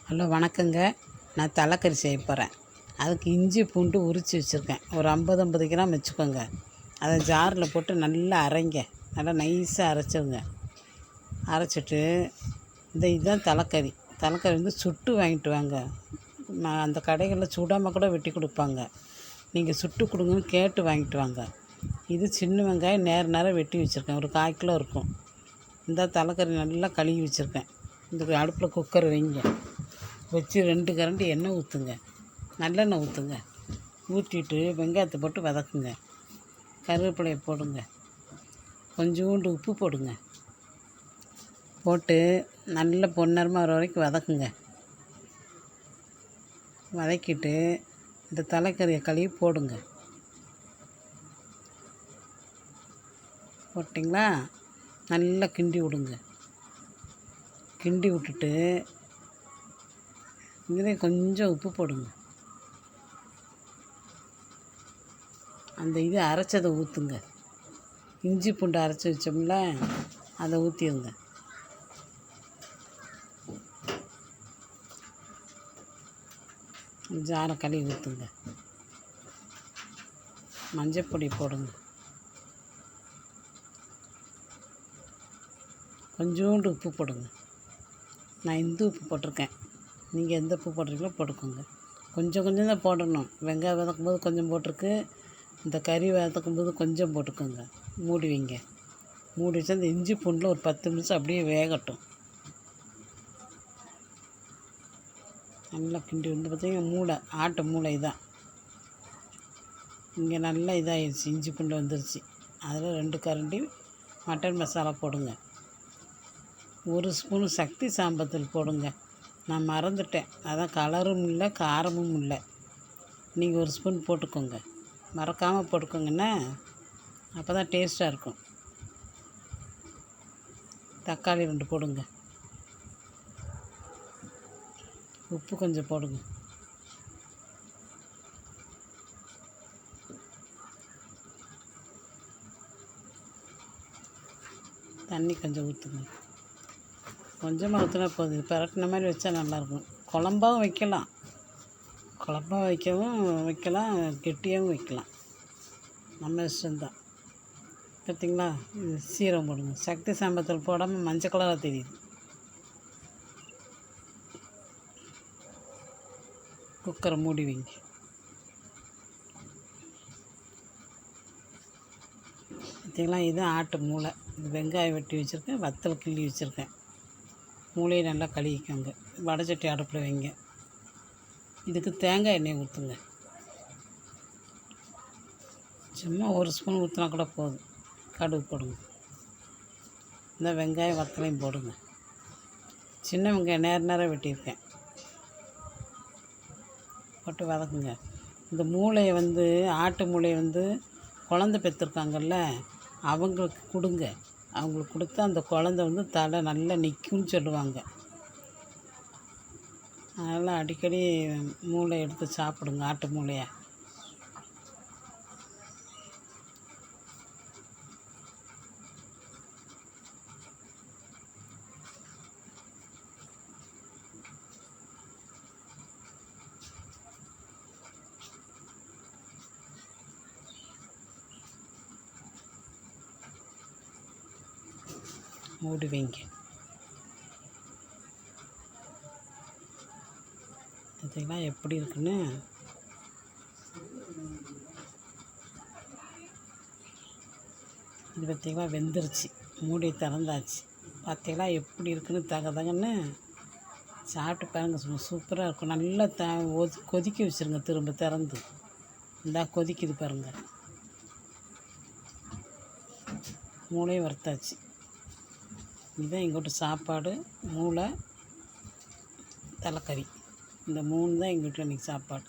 Hello வணக்கங்க. நான் தலைக்கறி செய்ய போகிறேன். அதுக்கு இஞ்சி பூண்டு உரித்து வச்சுருக்கேன். ஒரு 50 கிராம் வச்சுக்கோங்க. அதை ஜாரில் போட்டு நல்லா அரைங்க. நல்லா நைஸாக அரைச்சிருங்க. அரைச்சிட்டு இதுதான் தலைக்கறி. தலைக்கறி வந்து சுட்டு வாங்கிட்டு வாங்க. நான் அந்த கடைகளில் சுடாமல் கூட வெட்டி கொடுப்பாங்க. நீங்கள் சுட்டு கொடுங்கன்னு கேட்டு வாங்கிட்டு வாங்க. இது சின்ன வெங்காயம் நேரம் வெட்டி வச்சுருக்கேன். ஒரு 1/4 கிலோ இருக்கும். இந்த தலைக்கறி நல்லா கழுவி வச்சுருக்கேன். இந்த அடுப்பில் குக்கர் வைங்க. வச்சு 2 கரண்டி எண்ணெய் ஊற்றுங்க. நல்லெண்ணெய் ஊற்றுங்க. ஊற்றிட்டு வெங்காயத்தை போட்டு வதக்குங்க. கருவேப்பிலையை போடுங்க. கொஞ்சோண்டு உப்பு போடுங்க. போட்டு நல்ல பொன்னரமாக வர வரைக்கும் வதக்குங்க. வதக்கிட்டு இந்த தலைக்கறியை கழுவி போடுங்க. போட்டிங்களா? நல்லா கிண்டி விடுங்க. கிண்டி விட்டுட்டு இதிலே கொஞ்சம் உப்பு போடுங்க. அந்த இது அரைச்சதை ஊற்றுங்க. இஞ்சி பூண்டு அரைச்சி வச்சோம்ல, அதை ஊற்றிடுங்க. ஜாரை கழுவி ஊற்றுங்க. மஞ்சப்பொடி போடுங்க. கொஞ்சோண்டு உப்பு போடுங்க. நான் இந்த உப்பு போட்டிருக்கேன். நீங்கள் எந்த உப்பு போடுறீங்களோ போட்டுக்கோங்க. கொஞ்சம் தான் போடணும். வெங்காயம் வதக்கும்போது கொஞ்சம் போட்டிருக்கு. இந்த கறி வதக்கும்போது கொஞ்சம் போட்டுக்கோங்க. மூடி வைங்க. மூடி வச்சு அந்த இஞ்சி பூண்டில் ஒரு 10 நிமிஷம் அப்படியே வேகட்டும். நல்லா கிண்டி வந்து பார்த்திங்கன்னா மூளை ஆட்டு மூளை இதான். இங்கே நல்லா இதாகிடுச்சு. இஞ்சி பூண்டு வந்துருச்சு. அதில் 2 கரண்டி மட்டன் மசாலா போடுங்க. 1 ஸ்பூனு சக்தி சாம்பத்தூள் போடுங்க. நான் மறந்துட்டேன். அதான் கலரும் இல்லை காரமும் இல்லை. நீங்கள் 1 ஸ்பூன் போட்டுக்கோங்க. மறக்காமல் போட்டுக்கோங்கண்ணே. அப்போ தான் டேஸ்ட்டாக இருக்கும். தக்காளி 2 போடுங்க. உப்பு கொஞ்சம் போடுங்க. தண்ணி கொஞ்சம் ஊற்றுங்க. கொஞ்சமாக ஊற்றினா போதும். பரட்டின மாதிரி வச்சா நல்லாயிருக்கும். குழம்பாகவும் வைக்கலாம். குழம்பாக வைக்கலாம். கெட்டியாகவும் வைக்கலாம். நம்ம இஷ்டம்தான். பார்த்திங்களா? சீரகம் போடுங்க. சக்தி சாம்பத்தூள் போடாமல் மஞ்சள் கலராக தெரியுது. குக்கரை மூடி வைங்க. பார்த்திங்களா? இது ஆட்டு மூளை. இது வெங்காயம் வெட்டி வச்சுருக்கேன். வத்தல் கிள்ளி வச்சுருக்கேன். மூளையை நல்லா கழுவிக்கோங்க. வடைச்சட்டி அடுப்பில் வைங்க. இதுக்கு தேங்காய் எண்ணெய் ஊற்றுங்க. சும்மா 1 ஸ்பூன் ஊற்றினா கூட போதும். கடுகு போடுங்க. இந்த வெங்காயம் வத்தலையும் போடுங்க. சின்ன வெங்காயம் நேரம் வெட்டியிருக்கேன். போட்டு வதக்குங்க. இந்த மூளையை வந்து ஆட்டு மூளையை வந்து குழந்த பெற்றிருக்காங்கல்ல, அவங்களுக்கு கொடுங்க. அவங்களுக்கு கொடுத்தா அந்த குழந்த வந்து தலை நல்லா நிற்கும்னு சொல்லுவாங்க. அதனால் அடிக்கடி மூளை எடுத்து சாப்பிடுங்க. ஆட்டு மூளையை மூடி வைங்க. பார்த்தீங்களா எப்படி இருக்குன்னு? இது பார்த்திங்களா வெந்துருச்சு. மூடி திறந்தாச்சு. பார்த்தீங்களா எப்படி இருக்குன்னு? தகன்னு சாப்பிட்டு பாருங்கள். சும்மா சூப்பராக இருக்கும். நல்லா கொதிக்க வச்சுருங்க. திரும்ப திறந்து இந்தா கொதிக்குது பாருங்கள். மூளையும் வறுத்தாச்சு. இதுதான் எங்கள்கிட்ட சாப்பாடு. மூளை, தலைக்கறி, இந்த 3 தான் எங்கள்கிட்ட இன்றைக்கி சாப்பாடு.